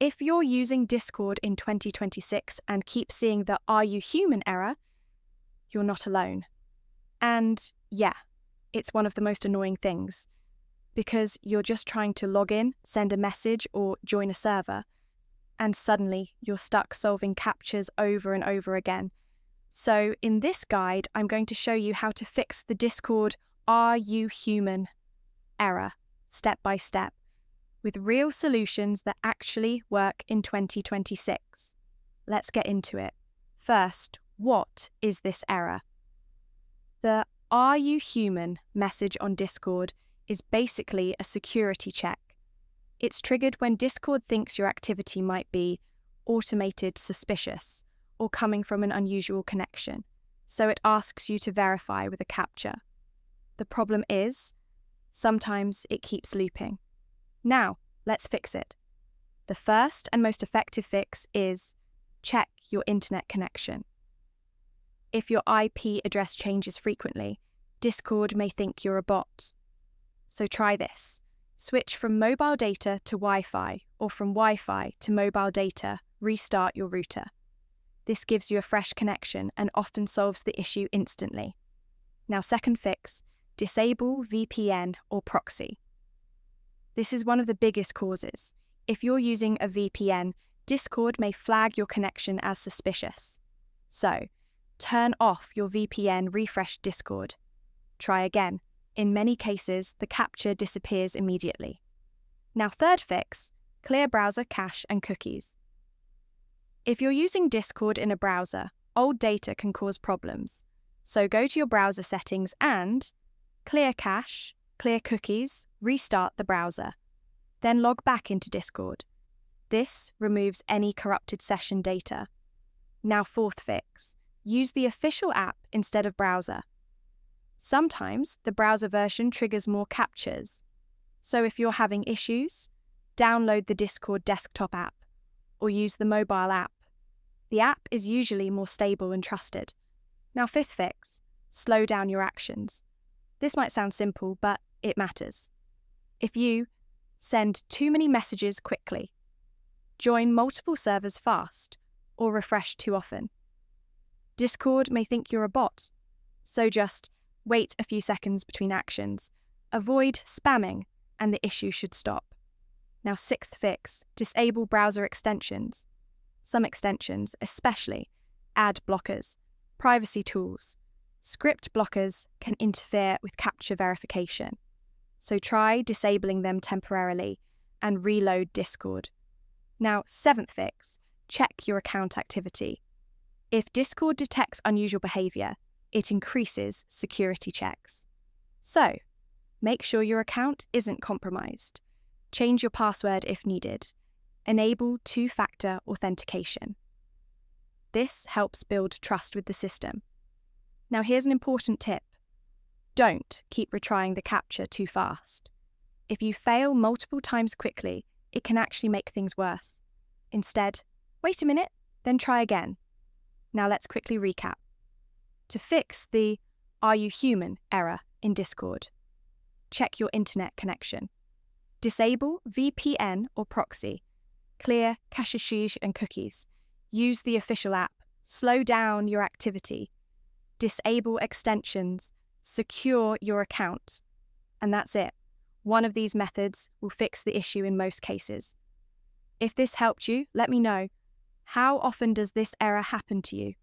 If you're using Discord in 2026 and keep seeing the "Are you human?" error, you're not alone. And yeah, it's one of the most annoying things, because you're just trying to log in, send a message, or join a server, and suddenly you're stuck solving captchas over and over again. So in this guide, I'm going to show you how to fix the Discord "Are you human?" error, step by step, with real solutions that actually work in 2026. Let's get into it. First, what is this error? The "Are you human?" message on Discord is basically a security check. It's triggered when Discord thinks your activity might be automated, suspicious, or coming from an unusual connection, so it asks you to verify with a captcha. The problem is, sometimes it keeps looping. Now, let's fix it. The first and most effective fix is check your internet connection. If your IP address changes frequently, Discord may think you're a bot. So try this. Switch from mobile data to Wi-Fi, or from Wi-Fi to mobile data, restart your router. This gives you a fresh connection and often solves the issue instantly. Now, second fix, disable VPN or proxy. This is one of the biggest causes. If you're using a VPN, Discord may flag your connection as suspicious. So, turn off your VPN, refresh Discord. Try again. In many cases, the captcha disappears immediately. Now, third fix, clear browser cache and cookies. If you're using Discord in a browser, old data can cause problems. So go to your browser settings and clear cache, clear cookies, restart the browser. Then log back into Discord. This removes any corrupted session data. Now, fourth fix, use the official app instead of browser. Sometimes the browser version triggers more captchas. So if you're having issues, download the Discord desktop app or use the mobile app. The app is usually more stable and trusted. Now, fifth fix, slow down your actions. This might sound simple, but it matters. If you send too many messages quickly, join multiple servers fast, or refresh too often, Discord may think you're a bot. So just wait a few seconds between actions, avoid spamming, and the issue should stop. Now, sixth fix, disable browser extensions. Some extensions, especially ad blockers, privacy tools, script blockers, can interfere with captcha verification. So try disabling them temporarily and reload Discord. Now, seventh fix, check your account activity. If Discord detects unusual behavior, it increases security checks. So, make sure your account isn't compromised. Change your password if needed. Enable two-factor authentication. This helps build trust with the system. Now, here's an important tip. Don't keep retrying the captcha too fast. If you fail multiple times quickly, it can actually make things worse. Instead, wait a minute, then try again. Now let's quickly recap. To fix the "Are you human?" error in Discord, check your internet connection. Disable VPN or proxy. Clear caches and cookies. Use the official app. Slow down your activity. Disable extensions. Secure your account. And that's it. One of these methods will fix the issue in most cases. If this helped you, let me know. How often does this error happen to you?